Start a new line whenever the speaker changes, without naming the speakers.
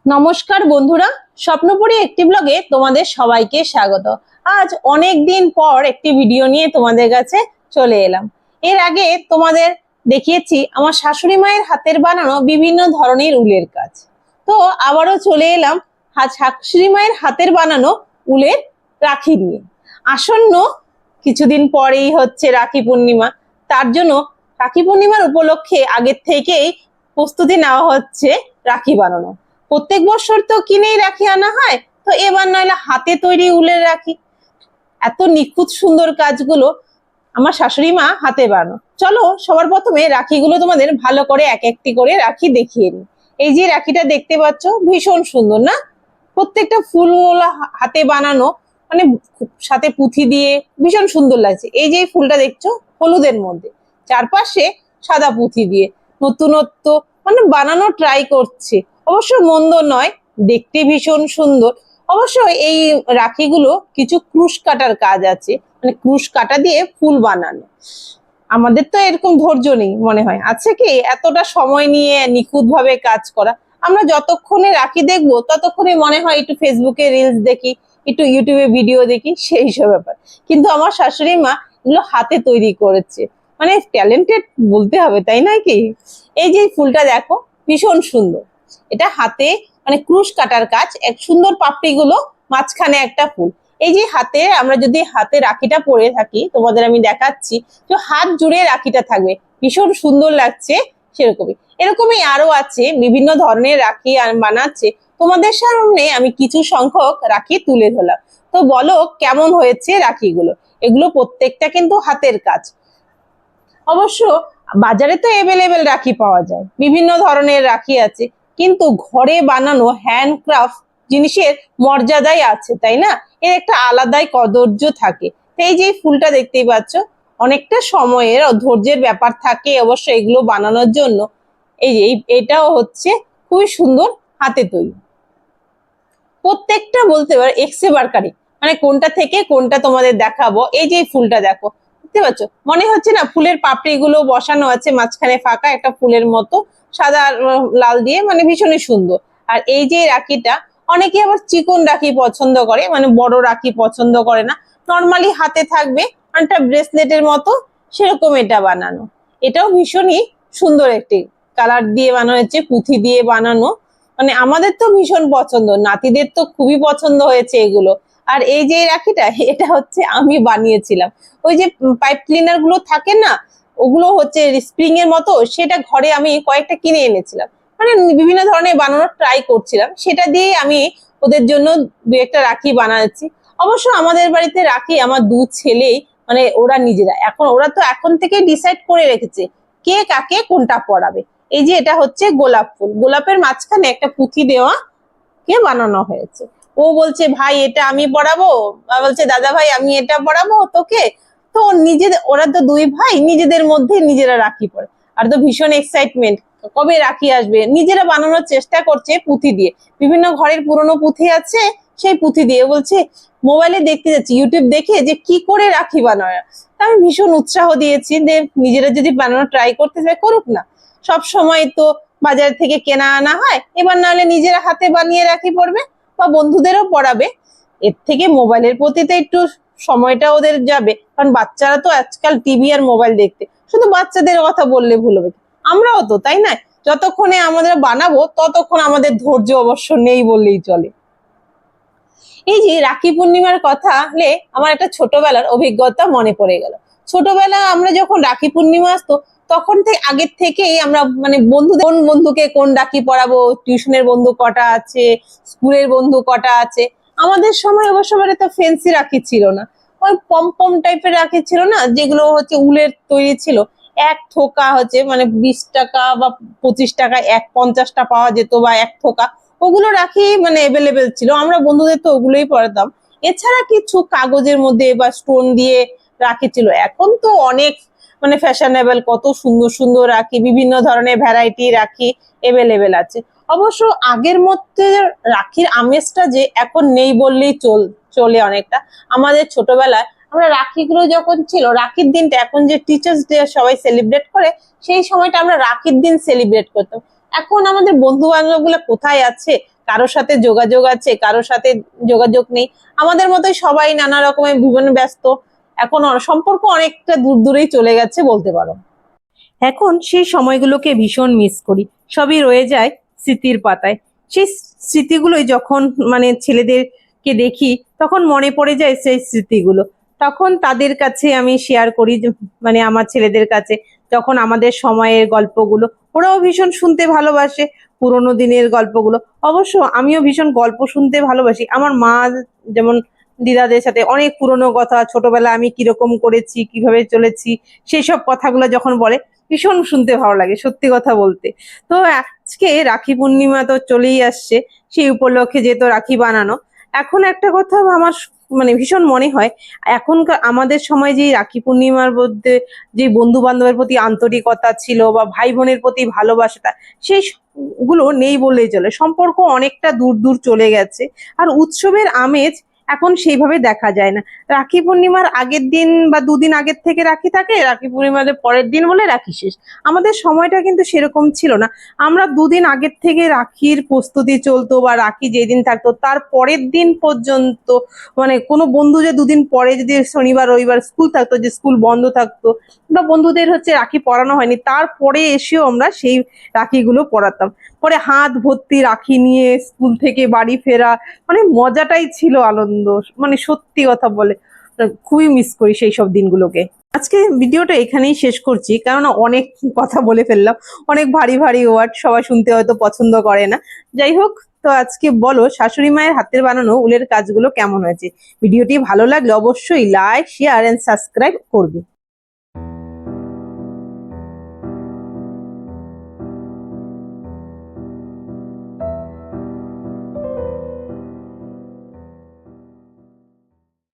নমস্কার বন্ধুরা, স্বপ্নপুরী একটি ব্লগে তোমাদের সবাইকে স্বাগত। আজ অনেক দিন পর একটি ভিডিও নিয়ে তোমাদের কাছে চলে এলাম। এর আগে তোমাদের দেখিয়েছি আমার শাশুড়ি মায়ের হাতের বানানো বিভিন্ন ধরনের উলের কাজ। তো আবারও চলে এলাম শাশুড়ি মায়ের হাতের বানানো উলের রাখি নিয়ে। আসন্ন কিছুদিন পরেই হচ্ছে রাখি পূর্ণিমা, তার জন্য রাখি পূর্ণিমার উপলক্ষে আগের থেকেই প্রস্তুতি নেওয়া হচ্ছে রাখি বানানো। প্রত্যেক বছর তো কিনেই রাখি আনা হয়, তো এবার নইলে হাতে তৈরি উলের রাখি। এত নিখুঁত সুন্দর কাজগুলো আমার শাশুড়ি মা হাতে বানানো। চলো সবার প্রথমে রাখিগুলো তোমাদের ভালো করে এক একটি করে রাখি দেখিয়ে নিই। এই যে রাখিটা দেখতে পাচ্ছ, ভীষণ সুন্দর না? প্রত্যেকটা ফুল হাতে বানানো, মানে সাথে পুঁথি দিয়ে ভীষণ সুন্দর লাগছে। এই যে ফুলটা দেখছো হলুদের মধ্যে, চারপাশে সাদা পুঁথি দিয়ে নতুনত্ব মানে বানানো ট্রাই করছে। অবশ্য মন্দ নয়, দেখতে ভীষণ সুন্দর। অবশ্য এই রাখিগুলো কিছু ক্রুশ কাটার কাজ আছে, মানে ক্রুশ কাটা দিয়ে ফুল বানানো। আমাদের তো এরকম ধৈর্য নেই, মনে হয় আছে কি এতটা সময় নিয়ে নিখুঁত ভাবে কাজ করা। আমরা যতক্ষণে রাখি দেখবো ততক্ষণে মনে হয় একটু ফেসবুকে রিলস দেখি, একটু ইউটিউবে ভিডিও দেখি, সেই সব ব্যাপার। কিন্তু আমার শাশুড়ি মা এগুলো হাতে তৈরি করেছে, মানে ট্যালেন্টেড বলতে হবে, তাই নয় কি? এই যে ফুলটা দেখো, ভীষণ সুন্দর। এটা হাতে মানে ক্রুশ কাটার কাজ, এক সুন্দর পাপড়ি গুলো, মাঝখানে একটা ফুল। এই যে হাতে আমরা যদি হাতে রাখিটা পরে থাকি, তোমাদের আমি দেখাচ্ছি, তো হাত জুড়ে রাখিটা থাকবে, ভীষণ সুন্দর লাগছে। সেরকমই এরকমই আরো আছে, বিভিন্ন ধরনের রাখি বানাচ্ছে। তোমাদের সামনে আমি কিছু সংখ্যক রাখি তুলে ধরলাম। তো বলো কেমন হয়েছে রাখিগুলো। এগুলো প্রত্যেকটা কিন্তু হাতের কাজ। অবশ্য বাজারে তো অ্যাভেলেবেল রাখি পাওয়া যায়, বিভিন্ন ধরনের রাখি আছে, কিন্তু ঘরে বানানো হ্যান্ডক্রাফট জিনিসের মর্যাদাই আছে, তাই না? এর একটা আলাদাই কদর্য থাকে। এই যে ফুলটা দেখতেই পাচ্ছ, অনেকটা সময়ের ও ধৈর্যের ব্যাপার থাকে অবশ্য এগুলো বানানোর জন্য। এই যে এটাও হচ্ছে খুবই সুন্দর হাতে তৈরি। প্রত্যেকটা বলতে পারো এক্সে বারকারি, মানে কোনটা থেকে কোনটা তোমাদের দেখাবো। এই যে ফুলটা দেখো, বুঝতে পারছো? মনে হচ্ছে না ফুলের পাপড়ি গুলো বসানো আছে, মাঝখানে ফাঁকা একটা ফুলের মতো, সাদা লাল দিয়ে, মানে ভীষণই সুন্দর। আর এই যে রাখিটা, অনেকে আবার চিকন রাখি পছন্দ করে, মানে বড় রাখি পছন্দ করে না, নর্মালি হাতে থাকবে, একটা ব্রেসলেটের মতো, সেরকম এটা বানানো। এটাও ভীষণই সুন্দর একটি কালার দিয়ে বানানো হয়েছে, পুঁথি দিয়ে বানানো। মানে আমাদের তো ভীষণ পছন্দ, নাতিদের তো খুবই পছন্দ হয়েছে এগুলো। আর এই যে রাখিটা, এটা হচ্ছে আমি বানিয়েছিলাম। ওই যে পাইপ ক্লিনার গুলো থাকে না, ওগুলো হচ্ছে স্প্রিং এর মতো, সেটা ঘরে আমি কয়েকটা কিনে এনেছিলাম, মানে বিভিন্ন ধরনের বানানোর ট্রাই করছিলাম, সেটা দিয়ে আমি ওদের জন্য দু একটা রাখি বানাচ্ছি। অবশ্য আমাদের বাড়িতে রাখি আমার দু ছেলেই, মানে ওরা নিজেরা ওরা তো এখন থেকে ডিসাইড করে রেখেছে কে কাকে কোনটা পরাবে। এই যে এটা হচ্ছে গোলাপ ফুল, গোলাপের মাঝখানে একটা পুঁথি দেওয়া কে বানানো হয়েছে। ও বলছে ভাই এটা আমি পড়াবো, বলছে দাদা ভাই আমি এটা পড়াবো তোকে। তো নিজেদের, ওরা তো দুই ভাই, নিজেদের মধ্যে নিজেরা রাখি পরে। আর তো ভীষণ এক্সাইটমেন্ট, কবে রাখি আসবে। নিজেরা বানানোর চেষ্টা করছে পুঁথি দিয়ে, বিভিন্ন ঘরের পুরনো পুঁথি আছে, সেই পুঁথি দিয়ে বলছে মোবাইলে দেখতে যাচ্ছি, ইউটিউব দেখে যে কি করে রাখি বানায়। আমি ভীষণ উৎসাহ দিয়েছি যে নিজেরা যদি বানানো ট্রাই করতে চায় করুক না। সব সময় তো বাজার থেকে কেনা আনা হয়, এবার না হলে নিজেরা হাতে বানিয়ে রাখি পড়বে, বা বন্ধুদেরও পড়াবে। এর থেকে মোবাইলের প্রতি তো একটু সময়টা ওদের যাবে, কারণ বাচ্চারা তো আজকাল টিভি আর মোবাইল দেখতে। শুধু বাচ্চাদের কথা বললে ভুল হবে, আমরাও তো তাই না? যতক্ষণে আমাদের বানাবো ততক্ষণ আমাদের ধৈর্য অবশ্য নেই বললেই চলে। এই যে রাখি পূর্ণিমার কথা হলে আমার একটা ছোটবেলার অভিজ্ঞতা মনে পড়ে গেল। ছোটবেলা আমরা যখন রাখি পূর্ণিমা আসতো, তখন থেকে আগের থেকেই আমরা মানে কোন বন্ধুকে কোন রাখি পরাবো, টিউশনের বন্ধু কটা আছে, স্কুলের বন্ধু কটা আছে। আমাদের সময় অবশ্য বাড়িতে ফেন্সি রাখি ছিল না, ওই পম পম টাইপের রাখি ছিল না, যেগুলো হচ্ছে উলের তৈরি ছিল। এক থোকা হচ্ছে মানে 20 টাকা বা 25 টাকা, 50টা পাওয়া যেত, বা এক থোকা, ওগুলো রাখি মানে অ্যাভেলেবেল ছিল, আমরা বন্ধুদের তো ওগুলোই পড়াতাম। এছাড়া কিছু কাগজের মধ্যে বা স্টোন দিয়ে রাখি ছিল। এখন তো অনেক মানে ফ্যাশনেবল, কত সুন্দর সুন্দর রাখি, বিভিন্ন ধরনের ভ্যারাইটি রাখি অ্যাভেলেবেল আছে। অবশ্য আগের মধ্যে রাখির আমেজটা যে এখন নেই বললেই চলে অনেকটা। আমাদের ছোটবেলায় আমরা রাখিগুলো যখন ছিল, রাখির দিনটা এখন যে টিচার্স ডে সবাই সেলিব্রেট করে, সেই সময়টা আমরা রাখির দিন সেলিব্রেট করতাম। এখন আমাদের বন্ধু বান্ধব গুলো কোথায় আছে, কারোর সাথে যোগাযোগ আছে, কারোর সাথে যোগাযোগ নেই। আমাদের মতোই সবাই নানা রকমের বিভিন্ন ব্যস্ত, এখন সম্পর্ক অনেকটা দূর দূরেই চলে গেছে বলতে পারো। এখন সেই সময়গুলোকে ভীষণ মিস করি, সবই রয়ে যায় স্মৃতির পাতায়। সেই স্মৃতিগুলোই যখন মানে ছেলেদেরকে দেখি তখন মনে পড়ে যায় সেই স্মৃতিগুলো, তখন তাদের কাছে আমি শেয়ার করি, মানে আমার ছেলেদের কাছে, যখন আমাদের সময়ের গল্পগুলো, ওরাও ভীষণ শুনতে ভালোবাসে পুরোনো দিনের গল্পগুলো। অবশ্য আমিও ভীষণ গল্প শুনতে ভালোবাসি। আমার মা যেমন দিদাদের সাথে অনেক পুরনো কথা, ছোটবেলা আমি কিরকম করেছি, কিভাবে চলেছি, সেই সব কথাগুলো যখন বলে ভীষণ শুনতে ভালো লাগে, সত্যি কথা বলতে। তো আজকে রাখি পূর্ণিমা তো চলেই আসছে, সেই উপলক্ষে যেহেতু রাখি বানানো, এখন একটা কথা আমার মানে ভীষণ মনে হয়, এখনকার আমাদের সময় যে রাখি পূর্ণিমার মধ্যে যে বন্ধু বান্ধবের প্রতি আন্তরিকতা ছিল বা ভাই বোনের প্রতি ভালোবাসাটা, সেই গুলো নেই বললেই চলে। সম্পর্ক অনেকটা দূর দূর চলে গেছে, আর উৎসবের আমেজ এখন সেইভাবে দেখা যায় না। রাখি পূর্ণিমার আগের দিন বা দুদিন আগের থেকে রাখি থাকে, রাখি পূর্ণিমার পরের দিন বলে রাখি শেষ। আমাদের সময়টা কিন্তু সেরকম ছিল না। আমরা দুদিন আগের থেকে রাখির প্রস্তুতি চলতো, বা রাখি যেদিন থাকতো তার পরের দিন পর্যন্ত, মানে কোনো বন্ধু যে দুদিন পরে যদি শনিবার রবিবার স্কুল থাকতো, যে স্কুল বন্ধ থাকতো, বা বন্ধুদের রাখি পরানো হয়নি, তারপরে এসেও আমরা সেই রাখিগুলো পরাতাম। পরে হাত ভর্তি রাখি নিয়ে স্কুল থেকে বাড়ি ফেরা, মানে মজাটাই ছিল আনন্দ। মানে সত্যি কথা বলে খুবই মিস করি সেই সব দিনগুলোকে। আজকে ভিডিওটা এখানেই শেষ করছি, কারণ অনেক কথা বলে ফেললাম, অনেক ভারী ভারী ওয়ার্ড, সবাই শুনতে হয়তো পছন্দ করে না। যাই হোক, তো আজকে বলো শাশুড়ি মায়ের হাতের বানানো উলের কাজগুলো কেমন হয়েছে। ভিডিওটি ভালো লাগলে অবশ্যই লাইক, শেয়ার এন্ড সাবস্ক্রাইব করবে।